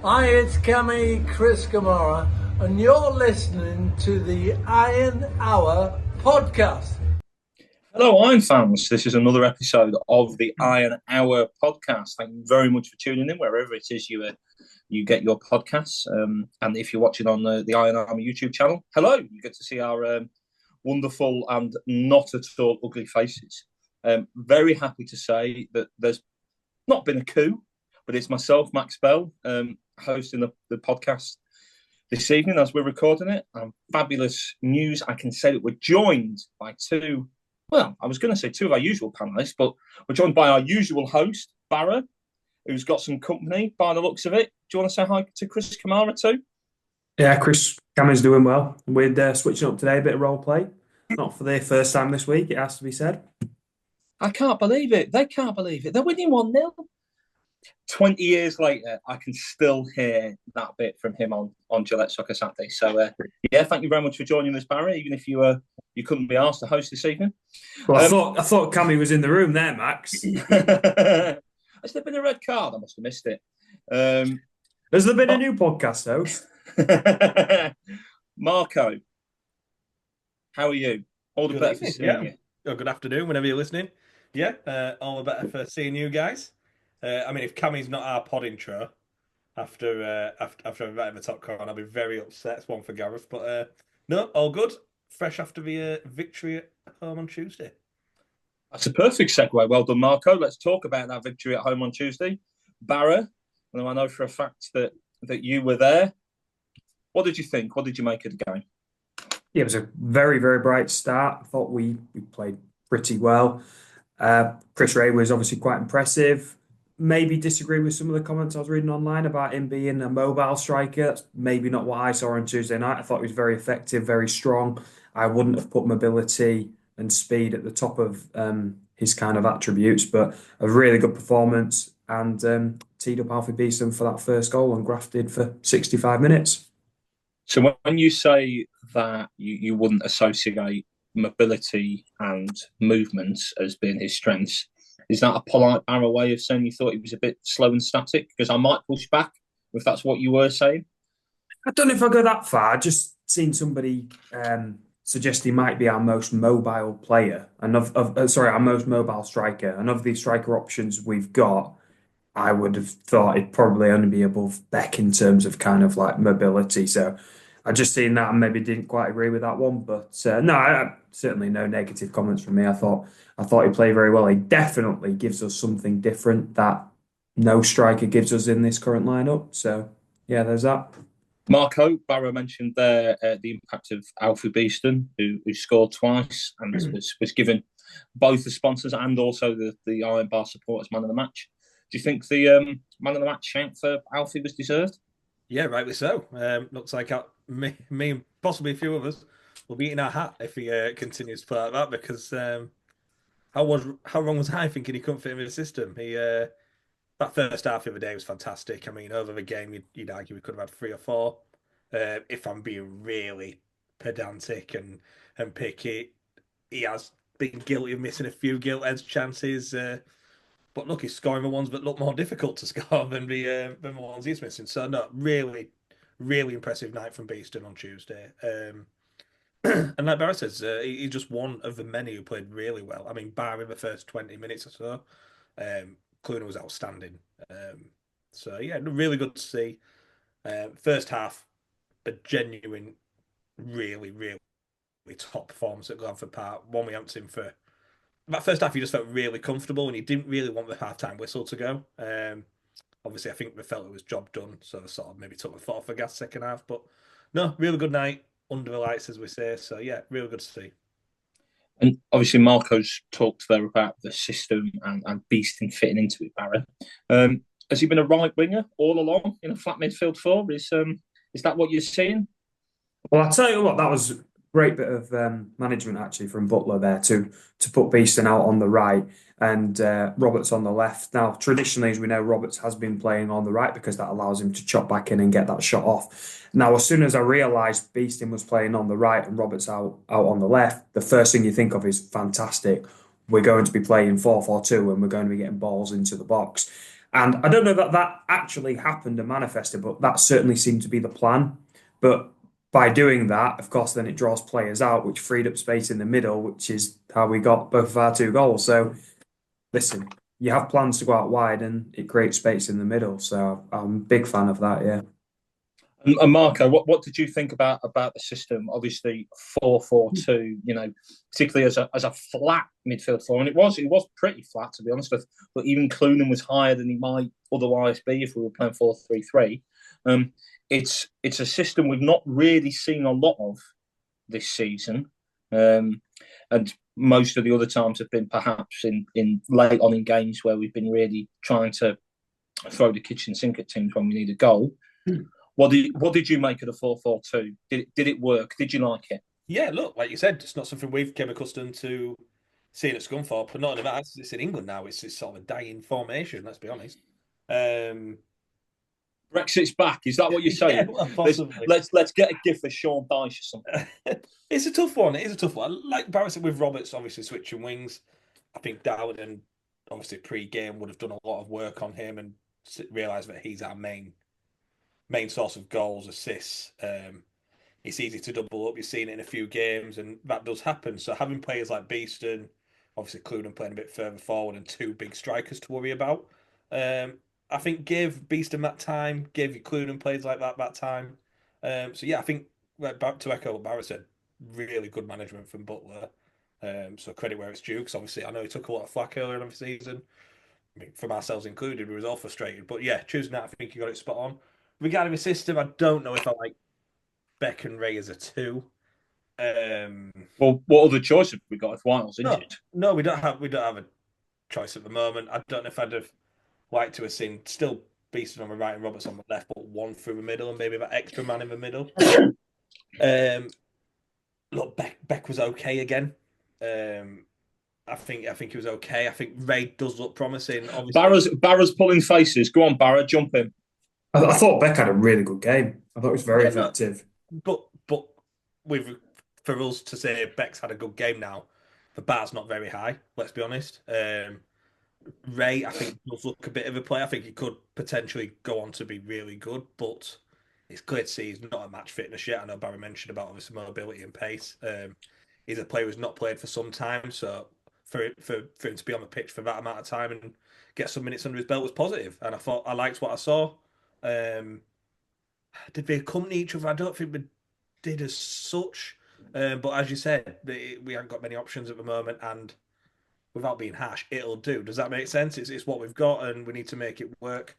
Hi, it's Cammy Chris Kamara, and you're listening to the Iron Hour podcast. Hello, Iron fans. This is another episode of the Iron Hour podcast. Thank you very much for tuning in, wherever it is you get your podcasts. And if you're watching on the Iron Army YouTube channel, hello. You get to see our wonderful and not at all ugly faces. Very happy to say that there's not been a coup, but it's myself, Max Bell, hosting the podcast this evening as we're recording it. Fabulous news. I can say that we're joined by two of our usual panelists, but we're joined by our usual host, Barra, who's got some company by the looks of it. Do you want to say hi to Chris Kamara too? Yeah, Chris Cameron's doing well. We're switching up today, a bit of role play. Not for the first time this week, it has to be said. I can't believe it. They can't believe it. They're winning 1-0. 20 years later, I can still hear that bit from him on Gillette Soccer Saturday. So, thank you very much for joining us, Barry, even if you couldn't be asked to host this evening. Well, I thought Cammy was in the room there, Max. Has there been a red card? I must have missed it. Has there been a new podcast host? Marco, how are you? All the Good better evening, for seeing you. Oh, good afternoon, whenever you're listening. Yeah, all the better for seeing you guys. If Cammy's not our pod intro after I've met him at Top Corner, I'll be very upset. It's one for Gareth, but no, all good. Fresh after the victory at home on Tuesday. That's a perfect segue. Well done, Marco. Let's talk about that victory at home on Tuesday. Barra, I know for a fact that you were there. What did you think? What did you make of the game? Yeah, it was a very, very bright start. I thought we played pretty well. Chris Wreh was obviously quite impressive. Maybe disagree with some of the comments I was reading online about him being a mobile striker. That's maybe not what I saw on Tuesday night. I thought he was very effective, very strong. I wouldn't have put mobility and speed at the top of his kind of attributes, but a really good performance and teed up Alfie Beest for that first goal and grafted for 65 minutes. So when you say that you wouldn't associate mobility and movement as being his strengths, is that a polite Barra way of saying you thought he was a bit slow and static? Because I might push back if that's what you were saying. I don't know if I go that far. I just seen somebody suggest he might be our most mobile player and our most mobile striker. And of the striker options we've got, I would have thought it'd probably only be above Beck in terms of kind of like mobility. So I just seen that and maybe didn't quite agree with that one. But certainly no negative comments from me. I thought he played very well. He definitely gives us something different that no striker gives us in this current lineup. So yeah, there's that. Marco, Barra mentioned there the impact of Alfie Beeston, who scored twice and was given both the sponsors and also the Iron Bar supporters man of the match. Do you think the man of the match shout for Alfie was deserved? Yeah, rightly so. Looks like me and possibly a few of us will be eating our hat if he continues to play like that, because how wrong was I thinking he couldn't fit in the system? That first half the other day was fantastic. I mean, over the game, you'd argue we could have had 3 or 4. If I'm being really pedantic and picky, he has been guilty of missing a few gilt-edged chances. But look, he's scoring the ones that look more difficult to score than the ones he's missing. So, no, really, really impressive night from Beeston on Tuesday. And like Barra says, he's just one of the many who played really well. I mean, bar in the first 20 minutes or so, Cluner was outstanding. So, yeah, really good to see. First half, a genuine, really, really top performance at Glanford Park. One we haven't seen for... That first half, he just felt really comfortable and he didn't really want the half-time whistle to go. Obviously, I think they felt it was job done, so they sort of maybe took the foot off the gas second half. But no, really good night, under the lights, as we say. So, yeah, really good to see. And obviously, Marco's talked there about the system and Beeston fitting into it, Barra. Has he been a right winger all along in a flat midfield 4? Is that what you're seeing? Well, I'll tell you what, that was great bit of management actually from Butler there to put Beeston out on the right and Roberts on the left. Now, traditionally, as we know, Roberts has been playing on the right because that allows him to chop back in and get that shot off. Now, as soon as I realised Beeston was playing on the right and Roberts out on the left, the first thing you think of is fantastic. We're going to be playing 4-4-2 and we're going to be getting balls into the box. And I don't know that that actually happened and manifested, but that certainly seemed to be the plan. But by doing that, of course, then it draws players out, which freed up space in the middle, which is how we got both of our 2 goals. So listen, you have plans to go out wide and it creates space in the middle. So I'm a big fan of that, yeah. And Marco, what did you think about the system? Obviously, 4-4-2. Particularly as a flat midfield four, and it was pretty flat, to be honest. But even Clunan was higher than he might otherwise be if we were playing 4-3-3. It's a system we've not really seen a lot of this season, and most of the other times have been perhaps in late on in games where we've been really trying to throw the kitchen sink at teams when we need a goal. What did you make of the 4-4-2? Did it work? Did you like it? Yeah, look, like you said, it's not something we've become accustomed to seeing at Scunthorpe, but not only that, it's in England now. It's sort of a dying formation, let's be honest. Brexit's back. Is that what you're saying? Yeah, well, possibly. Let's get a gif of Sean Dyche or something. It's a tough one. It is a tough one. Like Barra said, with Roberts obviously switching wings, I think Darlington, obviously pre-game, would have done a lot of work on him and realised that he's our main source of goals, assists. It's easy to double up. You've seen it in a few games, and that does happen. So having players like Beest and obviously Clunan playing a bit further forward and 2 big strikers to worry about, I think gave Beeston that time, gave you Clunan players like that time. So yeah, I think back to echo what Barra said, really good management from Butler. So credit where it's due, because obviously I know he took a lot of flack earlier in the season. I mean, from ourselves included, we was all frustrated. But yeah, choosing that, I think he got it spot on. Regarding the system, I don't know if I like Beck and Wreh as a 2. Well, what other choice have we got if White's injured? No, we don't have a choice at the moment. I don't know if I'd have liked to have seen still Beeston on the right and Roberts on the left, but one through the middle and maybe that extra man in the middle. Look, Beck was okay again. I think he was okay. I think Wreh does look promising. Obviously, Barra's pulling faces. Go on, Barra, jump in. I thought Beck had a really good game. I thought it was very effective. But for us to say Beck's had a good game now, the bar's not very high. Let's be honest. Wreh, I think, does look a bit of a player. I think he could potentially go on to be really good, but it's clear to see he's not at match fitness yet. I know Barry mentioned about obviously mobility and pace. He's a player who's not played for some time, so for him to be on the pitch for that amount of time and get some minutes under his belt was positive. And I liked what I saw. Did they accompany each other? I don't think we did as such. But as you said, we haven't got many options at the moment, and without being harsh, it'll do. Does that make sense? It's what we've got, and we need to make it work.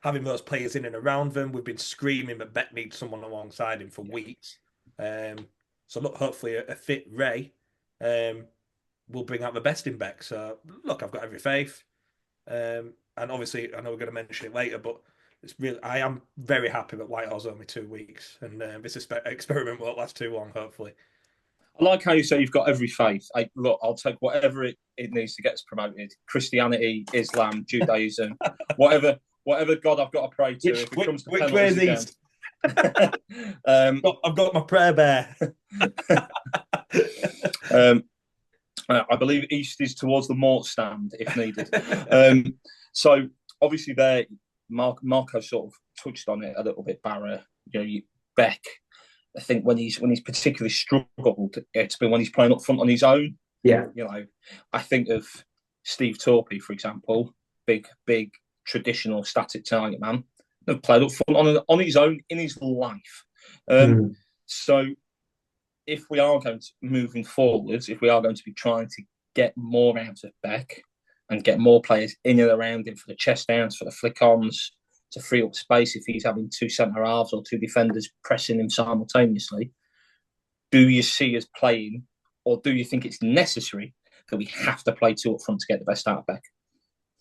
Having those players in and around them, we've been screaming that Beck needs someone alongside him for weeks. So look, hopefully a fit Wreh will bring out the best in Beck. So look, I've got every faith. And obviously, I know we're going to mention it later, but I am very happy that Whitehall's only 2 weeks, and this experiment won't last too long, hopefully. I like how you say you've got every faith. I'll take whatever it needs to get us promoted. Christianity, Islam, Judaism, whatever God I've got to pray to. If it comes to which way is east? I've got my prayer bear. I believe east is towards the mort stand if needed. So obviously there, Marco sort of touched on it a little bit. Barra, Beck. I think when he's particularly struggled, it's been when he's playing up front on his own. Yeah. I think of Steve Torpey, for example, big traditional static target man, played up front on his own in his life. So if we are going to moving forwards, if we are going to be trying to get more out of Beck and get more players in and around him for the chest downs, for the flick-ons, to free up space if he's having 2 centre-halves or 2 defenders pressing him simultaneously, do you see us playing, or do you think it's necessary that we have to play 2 up front to get the best out of Beck?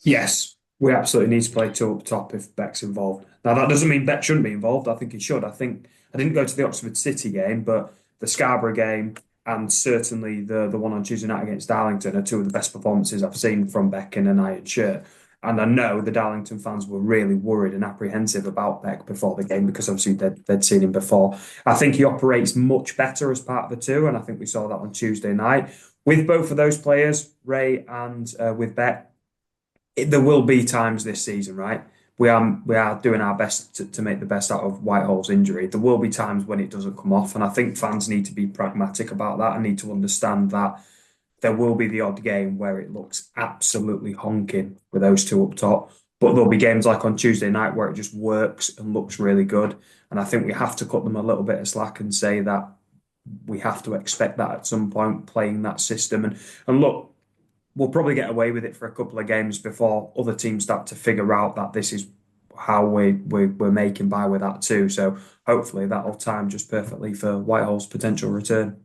Yes, we absolutely need to play 2 up top if Beck's involved. Now, that doesn't mean Beck shouldn't be involved. I think he should. I didn't go to the Oxford City game, but the Scarborough game and certainly the one on Tuesday night against Darlington are 2 of the best performances I've seen from Beck in an iron shirt. And I know the Darlington fans were really worried and apprehensive about Beck before the game because obviously they'd seen him before. I think he operates much better as part of the 2, and I think we saw that on Tuesday night. With both of those players, Wreh and with Beck, there will be times this season, right? We are doing our best to make the best out of Whitehall's injury. There will be times when it doesn't come off, and I think fans need to be pragmatic about that and need to understand that there will be the odd game where it looks absolutely honking with those two up top. But there'll be games like on Tuesday night where it just works and looks really good. And I think we have to cut them a little bit of slack and say that we have to expect that at some point playing that system. And look, we'll probably get away with it for a couple of games before other teams start to figure out that this is how we're making by with that too. So hopefully that'll time just perfectly for Whitehall's potential return.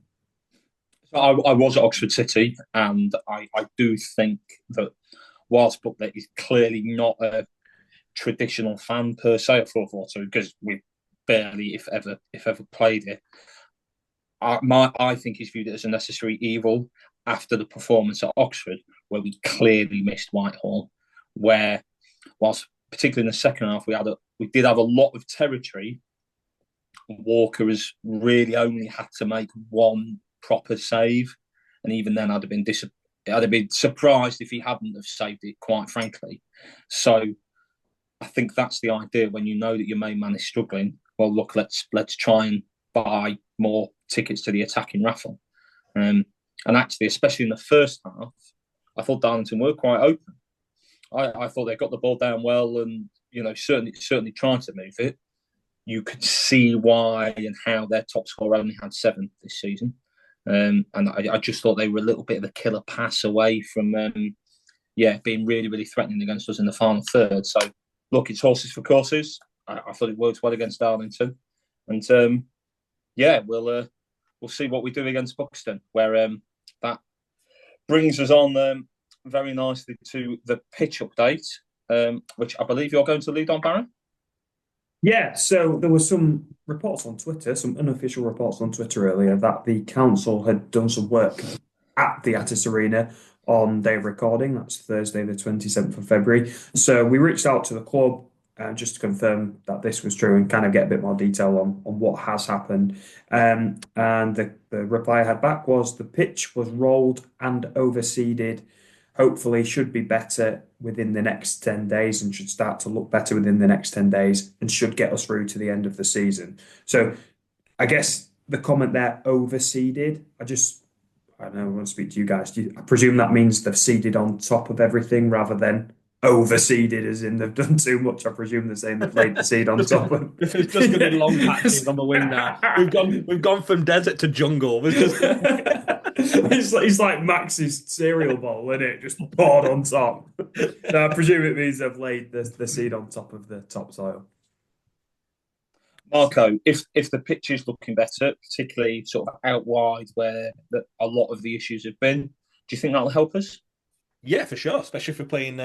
I was at Oxford City, and I do think that whilst Bucklet is clearly not a traditional fan per se of 4-4-2, because we barely, if ever, played it, I think he's viewed it as a necessary evil after the performance at Oxford, where we clearly missed Whitehall, where whilst particularly in the second half we did have a lot of territory, Walker has really only had to make one proper save, and even then I'd have been surprised if he hadn't have saved it, quite frankly. So I think that's the idea when you know that your main man is struggling. Well, look, let's try and buy more tickets to the attacking raffle. And actually, especially in the first half, I thought Darlington were quite open. I thought they got the ball down well, and certainly trying to move it. You could see why and how their top scorer only had 7 this season. And I just thought they were a little bit of a killer pass away from being really, really threatening against us in the final third. So look, it's horses for courses. I thought it worked well against Darlington, and we'll see what we do against Buxton, where that brings us on very nicely to the pitch update, which I believe you're going to lead on, Barra. Yeah, so there were some reports on Twitter, some unofficial reports on Twitter earlier that the council had done some work at the Attis Arena on day of recording. That's Thursday, the 27th of February. So we reached out to the club just to confirm that this was true and kind of get a bit more detail on what has happened. And the reply I had back was the pitch was rolled and overseeded. Hopefully should be better within the next 10 days and should start to look better within the next 10 days and should get us through to the end of the season. So I guess the comment there, overseeded, I don't know, I want to speak to you guys. I presume that means they've seeded on top of everything rather than overseeded, as in they've done too much. I presume they're saying they've laid the seed on top of. It's just going to be long patches on the wing now. We've gone from desert to jungle. It's like Max's cereal bowl, isn't it? Just poured on top. No, I presume it means they've laid the seed on top of the topsoil. Marco, if the pitch is looking better, particularly sort of out wide where a lot of the issues have been, do you think that'll help us? Yeah, for sure. Especially if we're playing.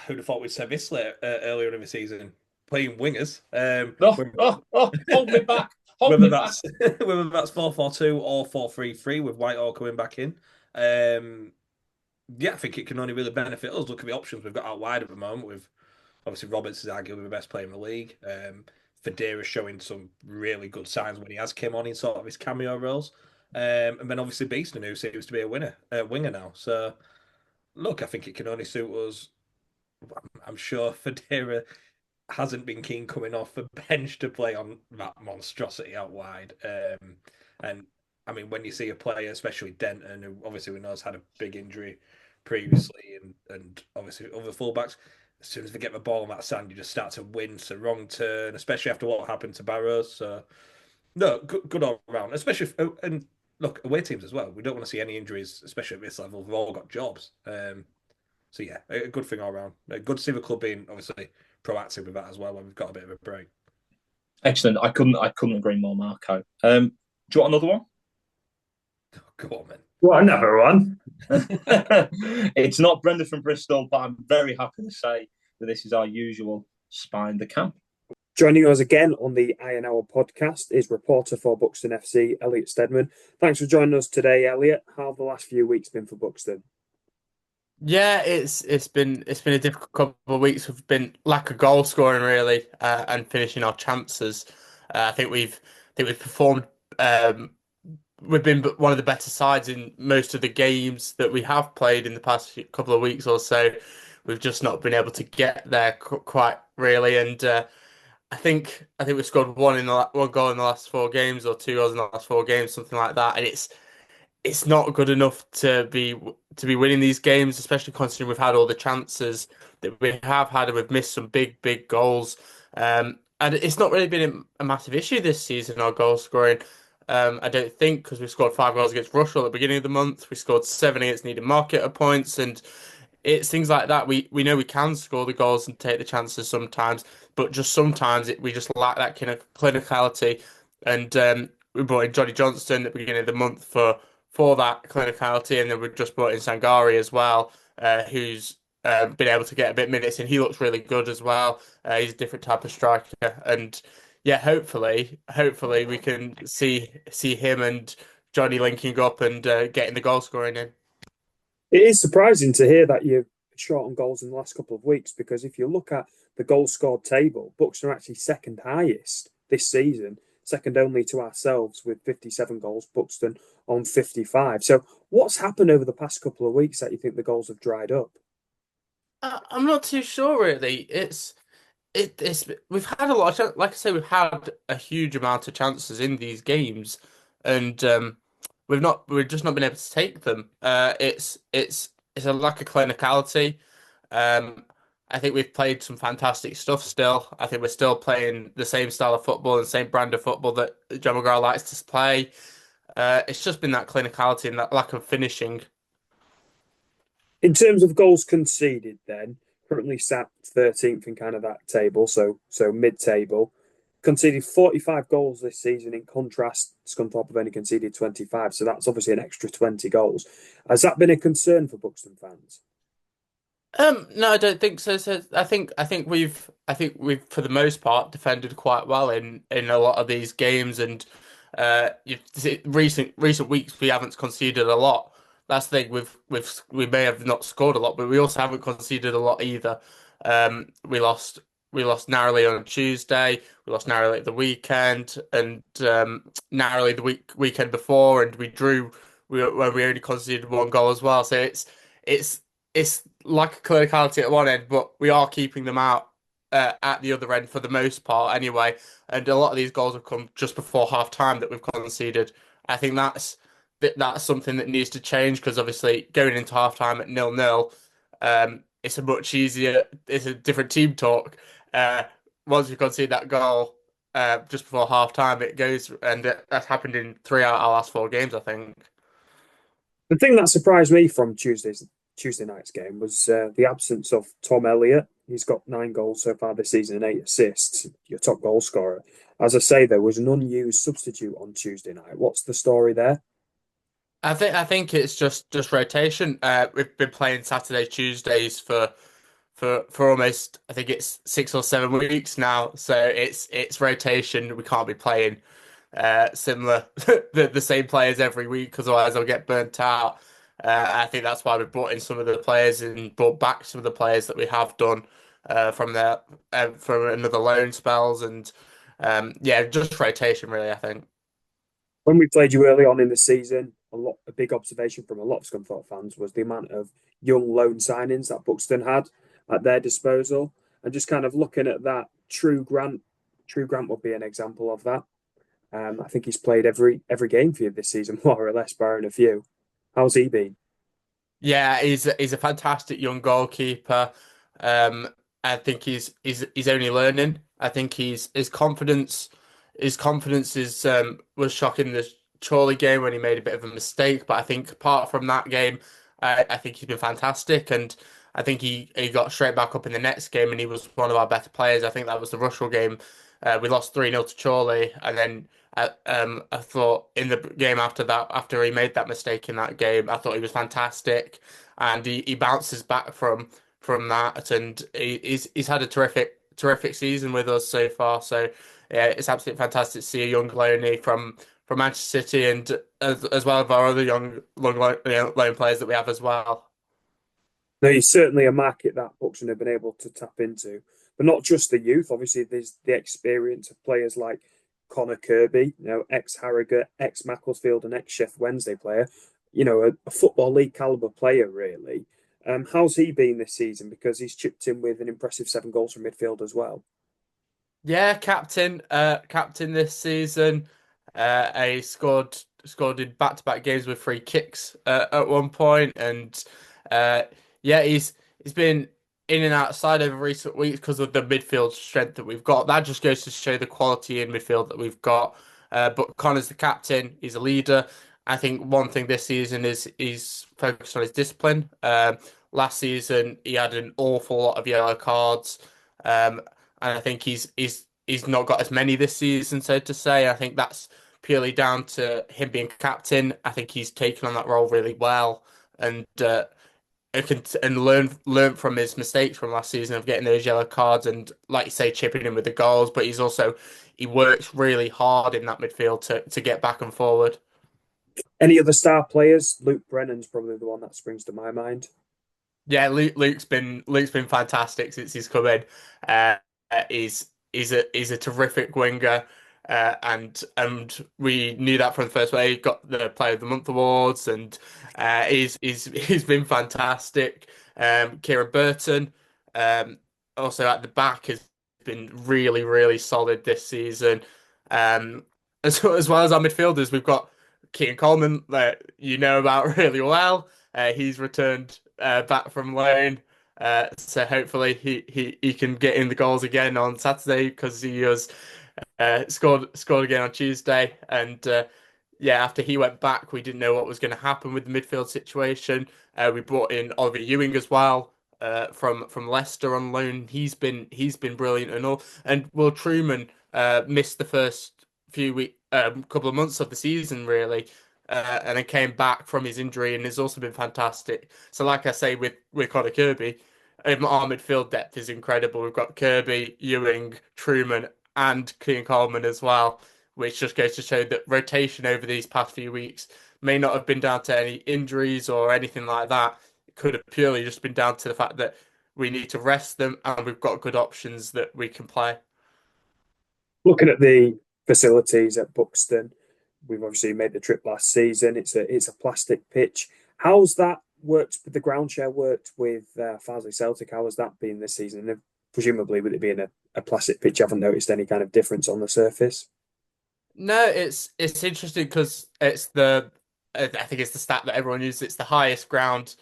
Who'd have thought we'd say this earlier in the season? Playing wingers. Hold me back. Whether that's 4-4-2 or 4-3-3 with Whitehall coming back in. I think it can only really benefit us. Look at the options we've got out wide at the moment. With obviously Roberts is arguably the best player in the league. Federa's showing some really good signs when he has came on in sort of his cameo roles. And then obviously Beest, who seems to be a winger now. So look, I think it can only suit us. I'm sure Federa hasn't been keen coming off the bench to play on that monstrosity out wide. And I mean, when you see a player, especially Denton, who obviously we know has had a big injury previously, and obviously other fullbacks, as soon as they get the ball on that sand, you just start to wince a wrong turn, especially after what happened to Barra. So, no, good all round. Especially and look, away teams as well. We don't want to see any injuries, especially at this level. We've all got jobs. So yeah, a good thing all round. Good to see the club being obviously proactive with that as well when we've got a bit of a break. Excellent. I couldn't agree more, Marco. Do you want another one? Go on, man. What, another one? It's not Brenda from Bristol, but I'm very happy to say that this is our usual spy in the camp. Joining us again on the Iron Hour podcast is reporter for Buxton FC, Elliot Steadman. Thanks for joining us today, Elliot. How have the last few weeks been for Buxton? Yeah, it's been a difficult couple of weeks. We've been lack of goal scoring really, and finishing our chances. I think we've performed we've been one of the better sides in most of the games that we have played in the past couple of weeks or so. We've just not been able to get there quite really, and I think we scored one goal in the last 4 games, or 2 goals in the last 4 games, something like that, and it's not good enough to be winning these games, especially considering we've had all the chances that we have had, and we've missed some big goals. And it's not really been a massive issue this season, our goal scoring. I don't think, because we scored 5 goals against Russell at the beginning of the month. We scored 7 against Needham Market at points, and it's things like that. We know we can score the goals and take the chances sometimes, but just sometimes we just lack that kind of clinicality. And we brought in Johnny Johnston at the beginning of the month for that clinicality, and then we just brought in Sangari as well, who's been able to get a bit of minutes, and he looks really good as well. He's a different type of striker, and yeah, hopefully we can see him and Johnny linking up and getting the goal scoring in. It is surprising to hear that you're short on goals in the last couple of weeks, because if you look at the goal scored table, Buxton are actually second highest this season, second only to ourselves with 57 goals, Buxton on 55. So what's happened over the past couple of weeks that you think the goals have dried up? I'm not too sure really. It's we've had a lot of, like I say, we've had a huge amount of chances in these games, and we've just not been able to take them. It's a lack of clinicality. Um, I think we've played some fantastic stuff still. I think we're still playing the same style of football and same brand of football that John McGrath likes to play. It's just been that clinicality and that lack of finishing. In terms of goals conceded, then currently sat 13th in kind of that table, so mid-table. Conceded 45 goals this season. In contrast, Scunthorpe have only conceded 25, so that's obviously an extra 20 goals. Has that been a concern for Buxton fans? No, I don't think so. So I think we've for the most part defended quite well in a lot of these games, and recent weeks we haven't conceded a lot. That's the thing. We may have not scored a lot, but we also haven't conceded a lot either. We lost narrowly on Tuesday. We lost narrowly at the weekend, and narrowly the weekend before, and we drew. Where we only conceded 1 goal as well. So it's it's like a clinicality at one end, but we are keeping them out at the other end for the most part anyway. And a lot of these goals have come just before half time that we've conceded. I think that's something that needs to change, because obviously going into half time at 0-0, it's a much easier, it's a different team talk. Once we concede that goal just before half time, it goes, and that's happened in 3 out of our last 4 games, I think. The thing that surprised me from Tuesday night's game was the absence of Tom Elliott. He's got 9 goals so far this season and 8 assists, your top goal scorer. As I say, there was an unused substitute on Tuesday night. What's the story there? I think it's just rotation. We've been playing Saturday, Tuesdays for almost, I think it's 6 or 7 weeks now. So it's rotation. We can't be playing similar the same players every week, because otherwise they'll get burnt out. I think that's why we brought in some of the players and brought back some of the players that we have done from another loan spells, and yeah, just rotation really, I think. When we played you early on in the season, a big observation from a lot of Scunthorpe fans was the amount of young loan signings that Buxton had at their disposal, and just kind of looking at that. True Grant would be an example of that. I think he's played every game for you this season, more or less, barring a few. How's he been? Yeah, he's a fantastic young goalkeeper. Um, I think he's only learning. I think his confidence is was shocking in the Chorley game when he made a bit of a mistake. But I think apart from that game, I think he's been fantastic, and I think he got straight back up in the next game, and he was one of our better players. I think that was the Russell game. We lost 3-0 to Chorley, and then I thought in the game after that, after he made that mistake in that game, I thought he was fantastic, and he bounces back from that, and he's had a terrific season with us so far. So yeah, it's absolutely fantastic to see a young loanee from Manchester City, and as well as our other young loan players that we have as well. No, he's certainly a market that Buxton have been able to tap into, but not just the youth. Obviously, there's the experience of players like Connor Kirby, ex-Harrogate, ex-Macclesfield and ex-Sheffield Wednesday player, a Football League calibre player, really. How's he been this season? Because he's chipped in with an impressive 7 goals from midfield as well. Yeah, captain this season. He scored in back-to-back games with free kicks at one point, and yeah, he's been in and outside over recent weeks because of the midfield strength that we've got. That just goes to show the quality in midfield that we've got. But Connor's the captain; he's a leader. I think one thing this season is he's focused on his discipline. Last season, he had an awful lot of yellow cards. And I think he's not got as many this season, so to say. I think that's purely down to him being captain. I think he's taken on that role really well, and learn from his mistakes from last season of getting those yellow cards and, like you say, chipping in with the goals. But he works really hard in that midfield to get back and forward. Any other star players? Luke Brennan's probably the one that springs to my mind. Yeah, Luke's been fantastic since he's come in. He's a terrific winger, and we knew that from the first way. He got the Player of the Month awards, and he's been fantastic. Kieran Burton, also at the back, has been really solid this season. As well as our midfielders, we've got Keane Coleman that you know about really well. He's returned back from loan. So hopefully he can get in the goals again on Saturday, because he has scored again on Tuesday. And yeah, after he went back, we didn't know what was going to happen with the midfield situation. We brought in Oliver Ewing as well from Leicester on loan. He's been brilliant and all. And Will Truman missed the first couple of months of the season really. And then came back from his injury and has also been fantastic. So, like I say, with Connor Kirby, our midfield depth is incredible. We've got Kirby, Ewing, Truman, and Keane Coleman as well, which just goes to show that rotation over these past few weeks may not have been down to any injuries or anything like that. It could have purely just been down to the fact that we need to rest them and we've got good options that we can play. Looking at the facilities at Buxton, we've obviously made the trip last season. It's a plastic pitch. How's that worked with the ground share worked with Farsley Celtic? How has that been this season? And presumably, with it being a plastic pitch, you haven't noticed any kind of difference on the surface? No, it's interesting because I think it's the stat that everyone uses. It's the highest ground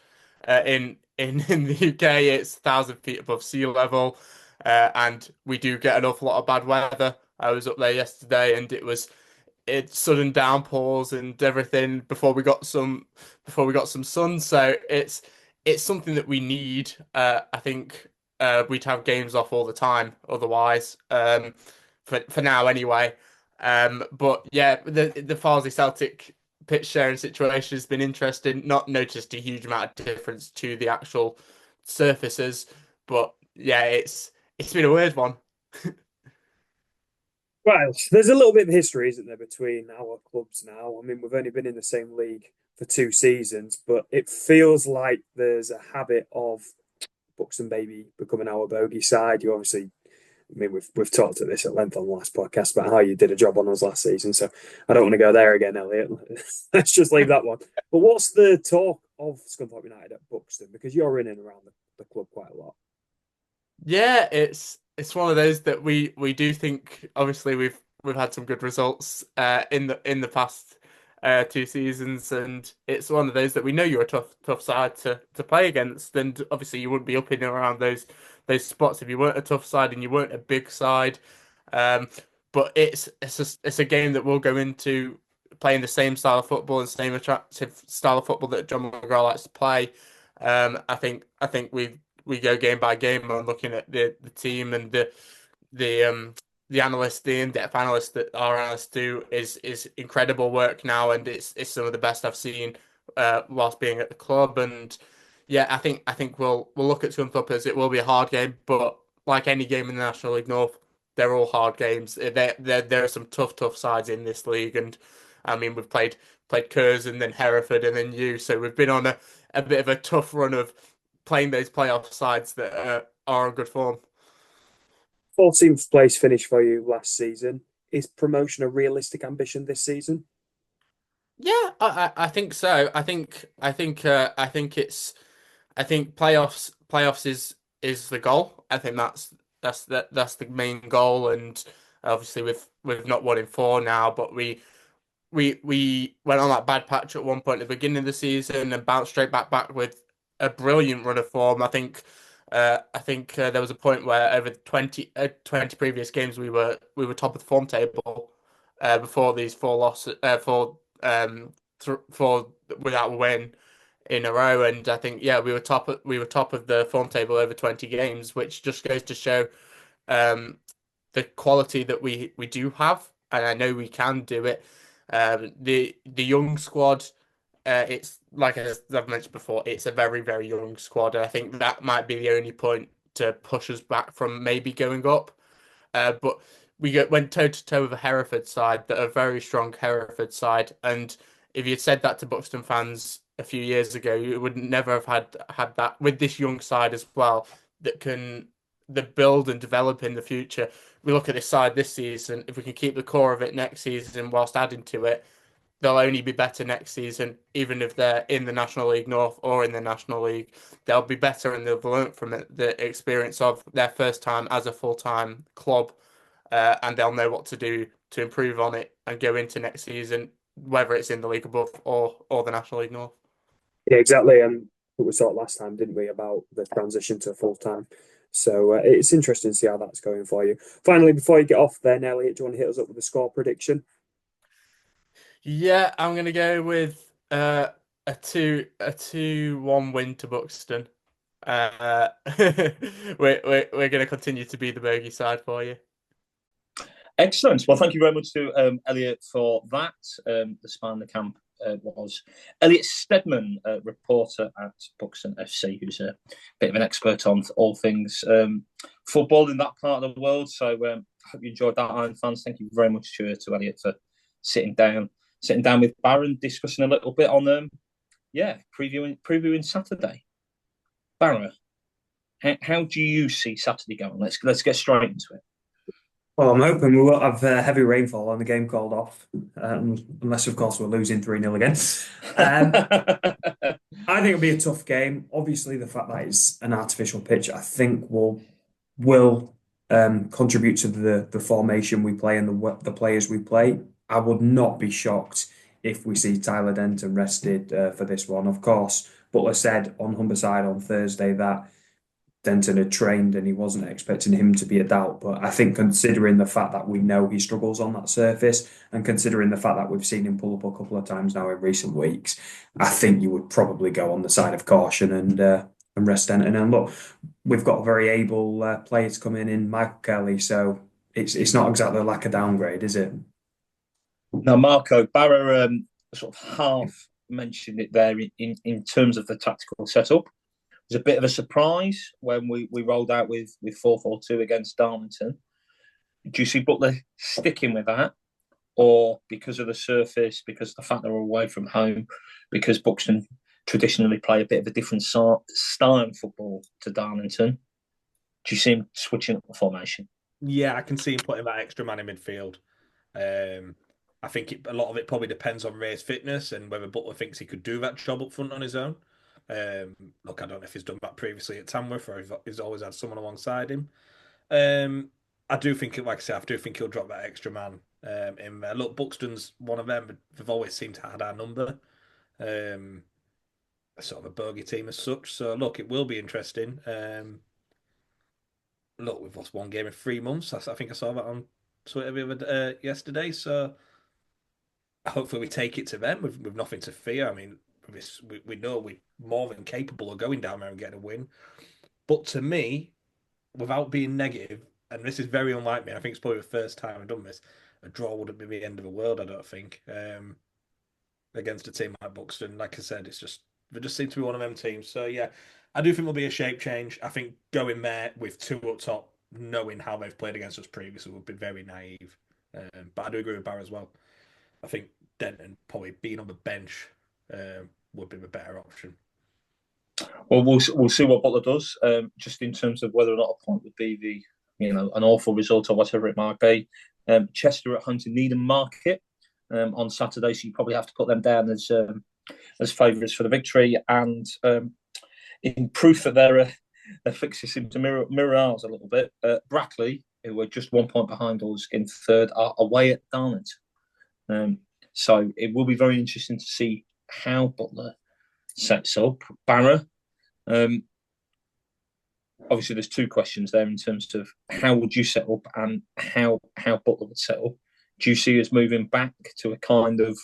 in the UK. It's 1,000 feet above sea level, and we do get an awful lot of bad weather. I was up there yesterday, and it's sudden downpours and everything before we got some sun. So it's something that we need. I think we'd have games off all the time otherwise. For now anyway. But yeah, the Farsley Celtic pitch sharing situation has been interesting. Not noticed a huge amount of difference to the actual surfaces, but yeah, it's been a weird one. Well, there's a little bit of history, isn't there, between our clubs now? I mean, we've only been in the same league for 2 seasons, but it feels like there's a habit of Buxton maybe becoming our bogey side. You obviously, I mean, we've talked at this at length on the last podcast about how you did a job on us last season, so I don't want to go there again, Elliot. Let's just leave that one. But what's the talk of Scunthorpe United at Buxton? Because you're in and around the club quite a lot. Yeah, it's one of those that we do think. Obviously, we've had some good results in the past 2 seasons, and it's one of those that we know you're a tough side to play against. And obviously, you wouldn't be up in and around those spots if you weren't a tough side and you weren't a big side. But it's a game that we'll go into playing the same style of football and same attractive style of football that John McGraw likes to play. I think we go game by game on looking at the team, and the analysts, the in-depth analysts that our analysts do is incredible work now, and it's some of the best I've seen whilst being at the club. And yeah, I think we'll look at Scunthorpe as it will be a hard game, but like any game in the National League North, they're all hard games. There are some tough sides in this league, and I mean we've played Curzon and then Hereford and then you, so we've been on a bit of a tough run of playing those playoff sides that are in good form. 14th place finish for you last season. is promotion a realistic ambition this season? Yeah, I think so. I think playoffs is the goal. I think that's the main goal, and obviously we've not won in four now, but we went on that bad patch at one point at the beginning of the season and bounced straight back with a brilliant run of form. I think there was a point where over 20 previous games we were top of the form table before these four losses four without a win in a row, and I think yeah we were top of the form table over 20 games, which just goes to show um, the quality that we do have, and I know we can do it. The young squad, it's like I've mentioned before, it's a very young squad, and I think that might be the only point to push us back from maybe going up. But went toe to toe with a Hereford side that are a very strong Hereford side, and if you'd said that to Buxton fans a few years ago, you would never have had that with this young side as well that can the build and develop in the future. We look at this side this season. If we can keep the core of it next season whilst adding to it, they'll only be better next season, even if they're in the National League North or in the National League. They'll be better and they'll learn from it, the experience of their first time as a full-time club, and they'll know what to do to improve on it and go into next season, whether it's in the league above or the National League North. Yeah, exactly. And we saw it last time, didn't we, about the transition to full time? So it's interesting to see how that's going for you. Finally, before you get off then, Elliot, do you want to hit us up with a score prediction? Yeah, I'm gonna go with a 2-1 win to Buxton. Uh, we're gonna continue to be the bogey side for you. Excellent. Well, thank you very much to Elliot for that. The spine in the camp was Elliot Steadman, reporter at Buxton FC, who's a bit of an expert on all things football in that part of the world. So I hope you enjoyed that, Iron fans. Thank you very much to Elliot for sitting down with Barra and discussing a little bit on previewing Saturday. Barra, how do you see Saturday going? Let's get straight into it. Well, I'm hoping we won't have heavy rainfall and the game called off, unless, of course, we're losing 3-0 again. I think it'll be a tough game. Obviously, the fact that it's an artificial pitch, I think will contribute to the formation we play and the players we play. I would not be shocked if we see Tyler Denton rested for this one. Of course, Butler said on Humberside on Thursday that Denton had trained and he wasn't expecting him to be a doubt. But I think considering the fact that we know he struggles on that surface and considering the fact that we've seen him pull up a couple of times now in recent weeks, I think you would probably go on the side of caution and rest Denton. And look, we've got a very able player to come in Michael Kelly, so it's not exactly like a downgrade, is it? Now, Marco, Barra sort of half mentioned it there in terms of the tactical setup. It was a bit of a surprise when we rolled out with 4-4-2 against Darlington. Do you see Butler sticking with that? Or because of the surface, because of the fact they're away from home, because Buxton traditionally play a bit of a different style of football to Darlington, do you see him switching up the formation? Yeah, I can see him putting that extra man in midfield. I think a lot of it probably depends on Ray's fitness and whether Butler thinks he could do that job up front on his own. Look, I don't know if he's done that previously at Tamworth or if he's always had someone alongside him. I do think, like I say, I do think he'll drop that extra man in there. Look, Buxton's one of them. They've always seemed to have our number. Sort of a bogey team as such. So, look, it will be interesting. Look, we've lost one game in 3 months. I think I saw that on Twitter yesterday. So, hopefully we take it to them with nothing to fear. I mean, we know we're more than capable of going down there and getting a win. But to me, without being negative, and this is very unlike me, I think it's probably the first time I've done this, a draw wouldn't be the end of the world, I don't think, against a team like Buxton. Like I said, they just seem to be one of them teams. So, yeah, I do think there'll be a shape change. I think going there with two up top, knowing how they've played against us previously, would be very naive. But I do agree with Barra as well. I think Denton probably being on the bench would be the better option. Well, we'll see what Butler does. Just in terms of whether or not a point would be an awful result or whatever it might be. Chester at home to Needham Market on Saturday, so you probably have to put them down as favourites for the victory. And in proof that their fixtures seem to mirror ours a little bit, Brackley, who are just 1 point behind us in third, are away at Darlington. So it will be very interesting to see how Butler sets up. Barra, obviously there's two questions there in terms of how would you set up and how Butler would set up. Do you see us moving back to a kind of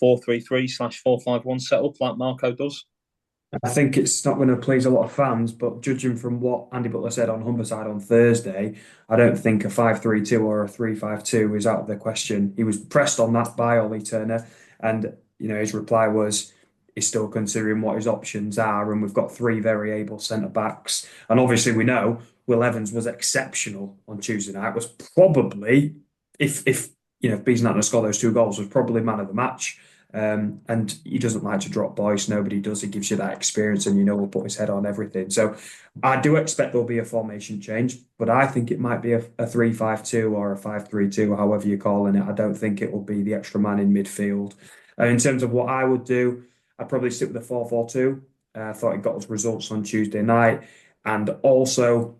4-3-3/4-5-1 setup like Marco does? I think it's not going to please a lot of fans, but judging from what Andy Butler said on Humberside on Thursday, I don't think a 5-3-2 or a 3-5-2 is out of the question. He was pressed on that by Ollie Turner, and his reply was he's still considering what his options are, and we've got three very able centre backs, and obviously we know Will Evans was exceptional on Tuesday night. Was probably, if Beast not going to score those two goals, was probably man of the match. And he doesn't like to drop boys. Nobody does. He gives you that experience, and will put his head on everything. So I do expect there'll be a formation change, but I think it might be a 3-5-2 or a 5-3-2, however you're calling it. I don't think it will be the extra man in midfield. In terms of what I would do, I'd probably stick with the 4-4-2. I thought it got us results on Tuesday night, and also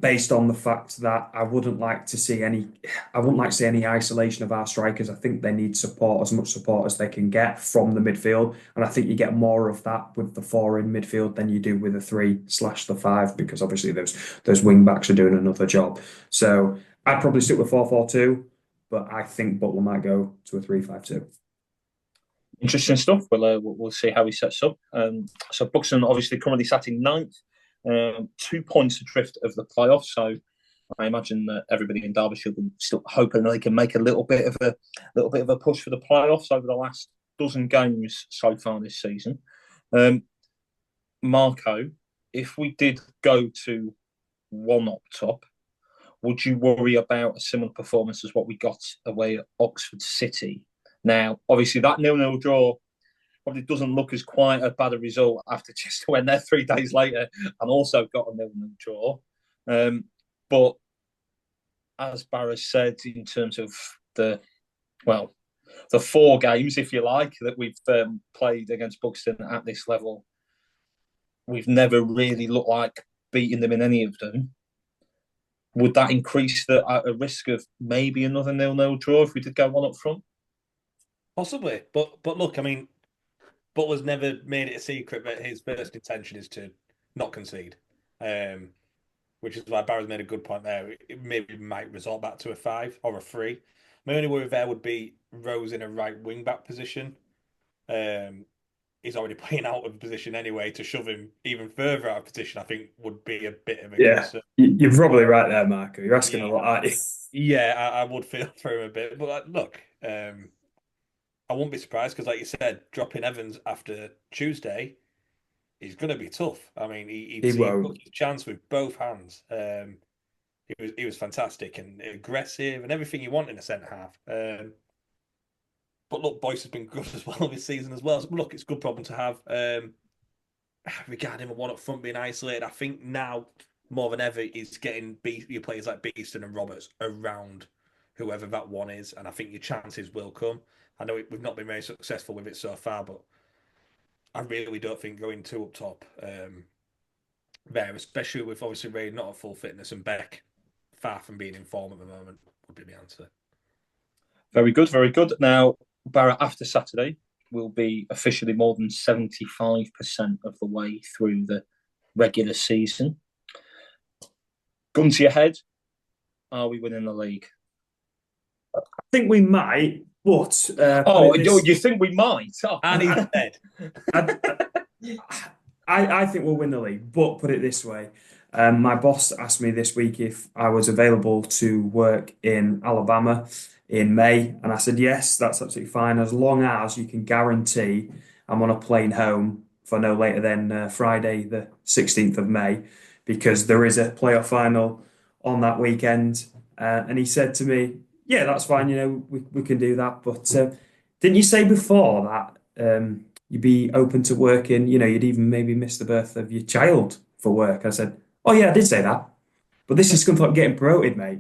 based on the fact that I wouldn't like to see any isolation of our strikers. I think they need support, as much support as they can get from the midfield. And I think you get more of that with the 4 in midfield than you do with the 3/5, because obviously those wing backs are doing another job. So I'd probably stick with 4-4-2, but I think Butler might go to a 3-5-2. Interesting stuff. We'll see how he sets up. So Buxton obviously currently sat in 9th. 2 points adrift of the playoffs, so I imagine that everybody in Derbyshire will still hoping they can make a little bit of a push for the playoffs over the last dozen games so far this season. Marco, if we did go to one up top, would you worry about a similar performance as what we got away at Oxford City? Now, obviously, that 0-0 draw probably doesn't look as quite a bad a result after Chester went there 3 days later and also got a 0-0 draw. But as Barra said, in terms of the 4 games, if you like, that we've played against Buxton at this level, we've never really looked like beating them in any of them. Would that increase the risk of maybe another 0-0 draw if we did go one up front? Possibly, but look, I mean, Butler's never made it a secret that his first intention is to not concede, which is why Barra's made a good point there. It maybe might resort back to a 5 or a 3. My only worry there would be Rose in a right wing back position. He's already playing out of position anyway. To shove him even further out of position, I think, would be a bit of a concern. You're probably right there, Marco. You're asking a lot, aren't you? Yeah, I would feel for him a bit. But look, I wouldn't be surprised because, like you said, dropping Evans after Tuesday is going to be tough. I mean, he took his chance with both hands. He was fantastic and aggressive and everything you want in a centre half. But look, Boyce has been good as well this season as well. So, look, it's a good problem to have. Regarding a one up front being isolated, I think now more than ever is getting your players like Beeston and Roberts around whoever that one is, and I think your chances will come. I know we've not been very successful with it so far, but I really don't think going 2 up top there, especially with obviously Ray not at full fitness and Beck far from being in form at the moment, would be the answer. Very good, very good. Now, Barra, after Saturday, will be officially more than 75% of the way through the regular season. Gun to your head, are we winning the league? I think we might, but... you think we might? Oh. And he's dead. I think we'll win the league, but put it this way. My boss asked me this week if I was available to work in Alabama in May, and I said, yes, that's absolutely fine, as long as you can guarantee I'm on a plane home for no later than Friday, the 16th of May, because there is a playoff final on that weekend. And he said to me, yeah, that's fine, we can do that. But didn't you say before that you'd be open to working, you'd even maybe miss the birth of your child for work? I said, oh yeah, I did say that. But this is Scunthorpe getting promoted, mate.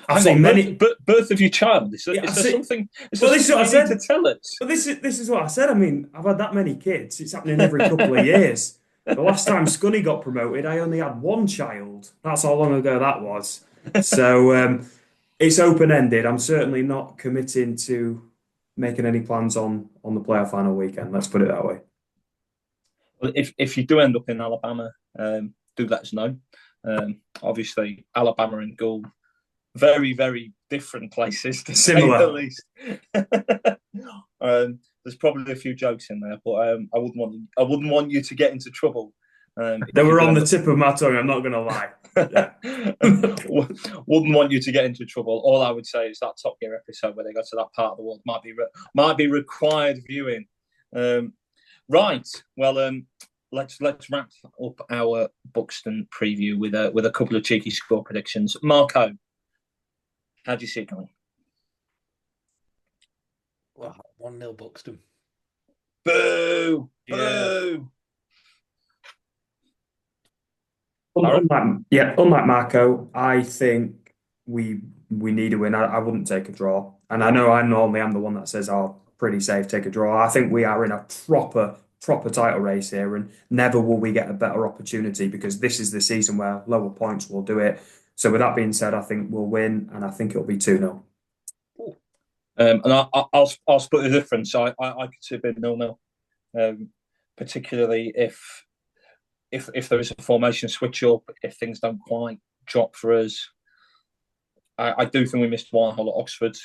I've seen many birth of your child. Is there something? Is there this is what I something you said. need to tell us? But this is what I said. I mean, I've had that many kids. It's happening every couple of years. The last time Scunny got promoted, I only had one child. That's how long ago that was. So it's open-ended. I'm certainly not committing to making any plans on the playoff final weekend. Let's put it that way. Well, if you do end up in Alabama, do let us know. Obviously, Alabama and Gull, very, very different places to Similar. say the least. There's probably a few jokes in there, but I wouldn't want you to get into trouble. They were on the tip of my tongue. I'm not going to lie. Wouldn't want you to get into trouble. All I would say is that Top Gear episode where they go to that part of the world might be required viewing. Right. Well, let's wrap up our Buxton preview with a couple of cheeky score predictions. Marco, how do you see it going? Wow, 1-0 Buxton. Boo! Yeah. Boo! Unlike Marco, I think we need a win. I wouldn't take a draw. And I know I normally am the one that says, oh, pretty safe, take a draw. I think we are in a proper title race here, and never will we get a better opportunity, because this is the season where lower points will do it. So with that being said, I think we'll win, and I think it'll be 2-0. And I'll split the difference. I could see a bit 0-0, particularly if there is a formation switch up, if things don't quite drop for us. I do think we missed Whitehall at Oxford.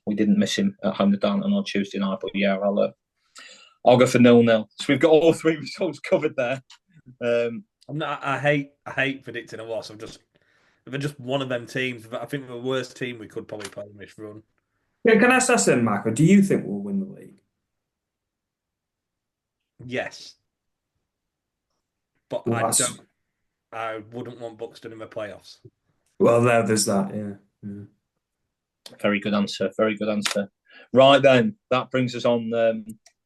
We didn't miss him at home to Darlington on Tuesday night, but yeah, I'll go for 0-0. So we've got all three results covered there. I hate predicting a loss. If they're just one of them teams, I think the worst team we could probably play in this run. Yeah, can I ask that then, Marco? Do you think we'll win the league? Yes. But I wouldn't want Buxton in the playoffs. Well, there's that, yeah. Very good answer. Very good answer. Right then, that brings us on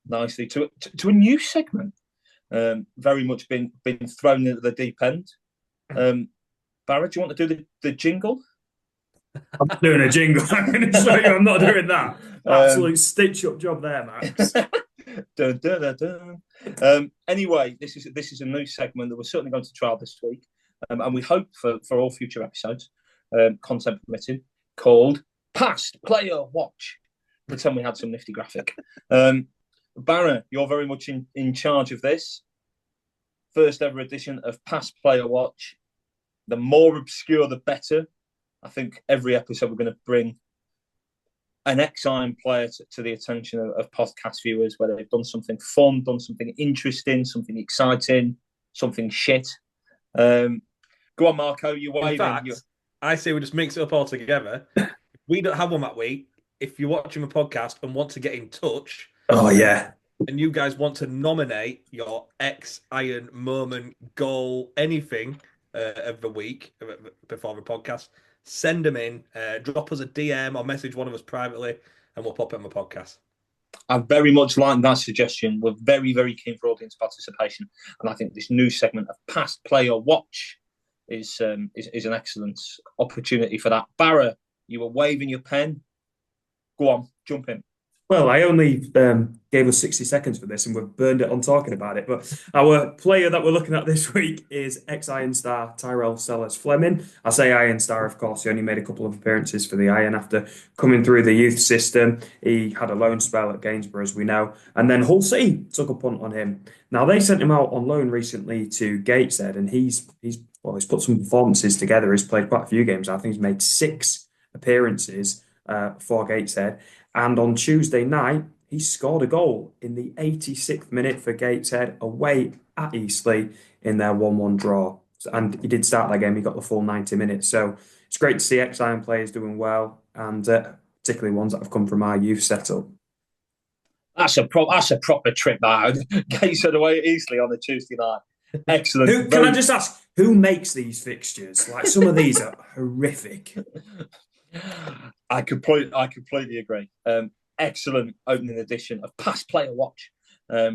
nicely to a new segment. Very much been thrown into the deep end. Barra, do you want to do the jingle? I'm not doing a jingle. I'm going to show you I'm not doing that. Absolute stitch-up job there, Max. Dun, dun, dun, dun. Anyway, this is a new segment that we're certainly going to trial this week, and we hope for all future episodes, content permitting, called Past Player Watch. Pretend we had some nifty graphic. Barra, you're very much in charge of this. First ever edition of Past Player Watch. The more obscure, the better. I think every episode we're going to bring an ex-Iron player to the attention of podcast viewers, whether they've done something fun, done something interesting, something exciting, something shit. Go on, Marco, you're waving. In fact, I say we just mix it up all together. We don't have one that week. If you're watching the podcast and want to get in touch, oh yeah, and you guys want to nominate your ex-Iron moment, goal, anything of the week before the podcast, send them in, drop us a DM or message one of us privately, and we'll pop it on the podcast. I very much like that suggestion. We're very, very keen for audience participation, and I think this new segment of Past Player Watch is an excellent opportunity for that. Barra, you were waving your pen. Go on, jump in. Well, I only gave us 60 seconds for this, and we've burned it on talking about it. But our player that we're looking at this week is ex-Iron star Tyrell Sellers-Fleming. I say Iron star, of course. He only made a couple of appearances for the Iron after coming through the youth system. He had a loan spell at Gainsborough, as we know. And then Hull City took a punt on him. Now, they sent him out on loan recently to Gateshead, and he's put some performances together. He's played quite a few games. I think he's made 6 appearances for Gateshead. And on Tuesday night, he scored a goal in the 86th minute for Gateshead away at Eastleigh in their 1-1 draw. And he did start that game. He got the full 90 minutes. So it's great to see ex-Iron players doing well, and particularly ones that have come from our youth setup. That's a proper trip, that. Gateshead away at Eastleigh on a Tuesday night. Excellent. Can I just ask, who makes these fixtures? Like, some of these are horrific. I completely agree. Excellent opening edition of Past Player Watch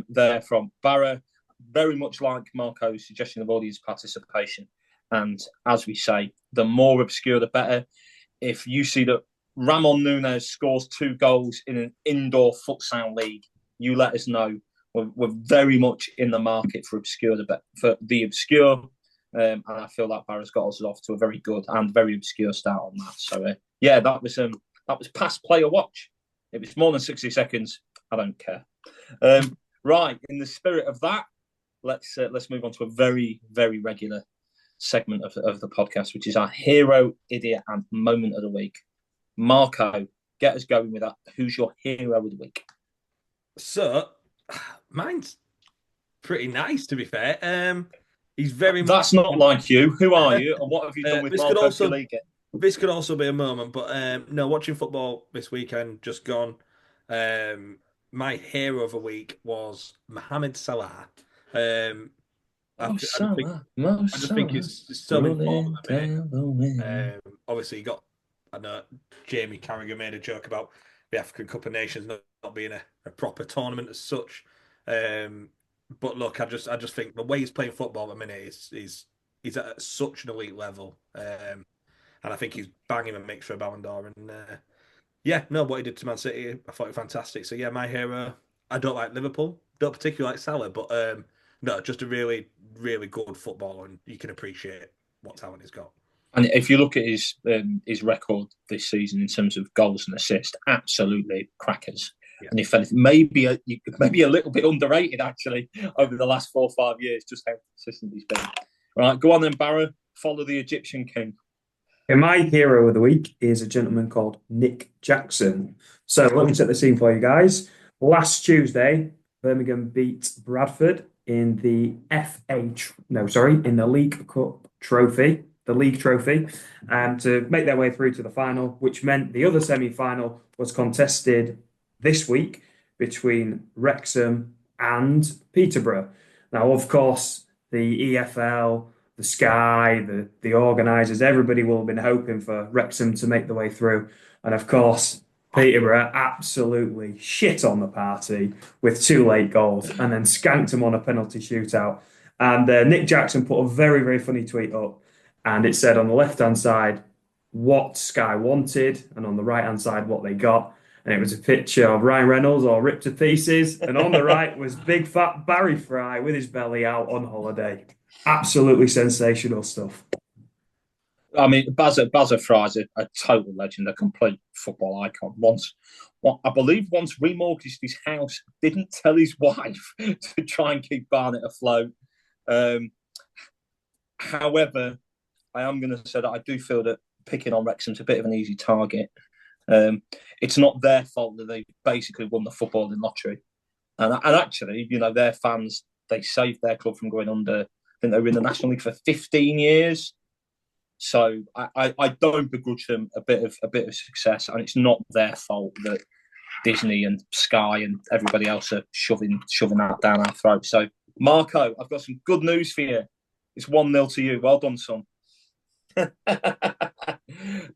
there from Barra. Very much like Marco's suggestion of audience participation. And as we say, the more obscure, the better. If you see that Ramon Nunes scores 2 goals in an indoor futsal league, you let us know. We're very much in the market for the obscure. And I feel like Barra's got us off to a very good and very obscure start on that. So that was past player watch. It was more than 60 seconds. I don't care. Right, in the spirit of that, let's move on to a very, very regular segment of the podcast, which is our hero, idiot, and moment of the week. Marco, get us going with that. Who's your hero of the week? So, mine's pretty nice, to be fair. He's very That's not like you. Who are you, and what have you done with Marco Galiga? This could also be a moment, but no, watching football this weekend just gone. My hero of the week was Mohamed Salah. I just think it's so important at the minute. Obviously, you got, I know Jamie Carragher made a joke about the African Cup of Nations not being a proper tournament as such. But look, I just think the way he's playing football at the minute he's at such an elite level. And I think he's banging a mix for a Ballon d'Or. And what he did to Man City, I thought it was fantastic. So yeah, my hero. I don't like Liverpool, don't particularly like Salah, but no, just a really, really good footballer, and you can appreciate what talent he's got. And if you look at his record this season in terms of goals and assists, absolutely crackers. Yeah. And if anything, maybe a little bit underrated actually over the last 4 or 5 years, just how consistent he's been. Right, go on then, Barra. Follow the Egyptian king. And my hero of the week is a gentleman called Nick Jackson. So let me set the scene for you guys. Last Tuesday, Birmingham beat Bradford in the in the League Cup trophy, the league trophy, to make their way through to the final, which meant the other semi-final was contested this week between Wrexham and Peterborough. Now, of course, the EFL, the Sky, the organisers, everybody will have been hoping for Wrexham to make the way through. And of course, Peterborough absolutely shit on the party with 2 late goals and then skanked them on a penalty shootout. And Nick Jackson put a very, very funny tweet up, and it said on the left-hand side what Sky wanted and on the right-hand side what they got. And it was a picture of Ryan Reynolds all ripped to pieces. And on the right was big fat Barry Fry with his belly out on holiday. Absolutely sensational stuff. I mean, Bazza Fry's a total legend, a complete football icon. I believe once remortgaged his house, didn't tell his wife to try and keep Barnet afloat. However, I am going to say that I do feel that picking on Wrexham's a bit of an easy target. It's not their fault that they basically won the footballing lottery. And actually, their fans, they saved their club from going under. I think they were in the National League for 15 years. So I don't begrudge them a bit of success, and it's not their fault that Disney and Sky and everybody else are shoving that down our throat. So Marco, I've got some good news for you. It's 1-0 to you. Well done, son.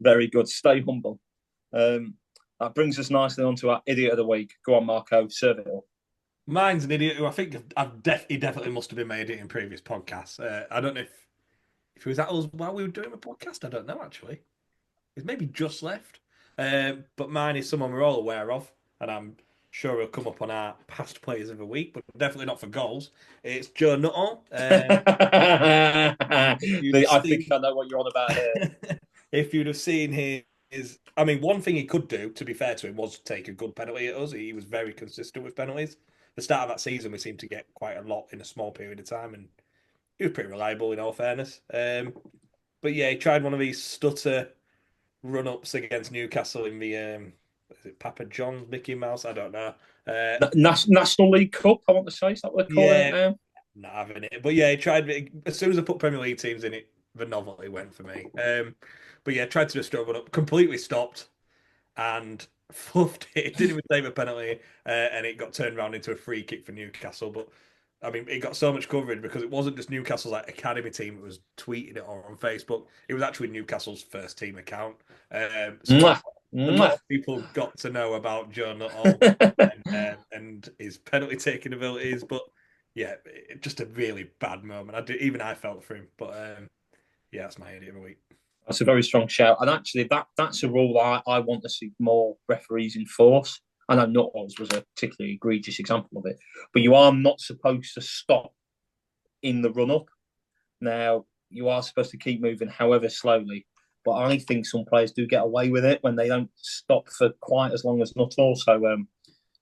Very good. Stay humble. That brings us nicely on to our idiot of the week. Go on, Marco. Serve it up. Mine's an idiot who I think he definitely must have been my idiot in previous podcasts. I don't know if he was at us while we were doing a podcast. I don't know, actually. He's maybe just left. But mine is someone we're all aware of, and I'm sure he'll come up on our past players of the week, but definitely not for goals. It's Joe Nuttall. I think I know what you're on about here. If you'd have seen one thing he could do, to be fair to him, was take a good penalty at us. He was very consistent with penalties. The start of that season, we seemed to get quite a lot in a small period of time, and he was pretty reliable in all fairness. But yeah, he tried one of these stutter run-ups against Newcastle in the is it Papa John's Mickey Mouse? I don't know. National League Cup, I want to say. Is that what they call it now? Not having it. But yeah, he tried. As soon as I put Premier League teams in it, the novelty went for me. But yeah, tried to just throw one up, completely stopped, and fluffed it. It didn't even save a penalty, and it got turned around into a free kick for Newcastle. But I mean, it got so much coverage because it wasn't just Newcastle's academy team that was tweeting it or on Facebook. It was actually Newcastle's first team account. So a lot of people got to know about Joe Nuttall and his penalty taking abilities. But yeah, just a really bad moment. Even I felt for him. But yeah, that's my idiot of the week. That's a very strong shout. And actually, that's a rule I want to see more referees enforce. I know Nuttall's was a particularly egregious example of it, but you are not supposed to stop in the run-up. Now, you are supposed to keep moving, however slowly. But I think some players do get away with it when they don't stop for quite as long as Nuttall. So,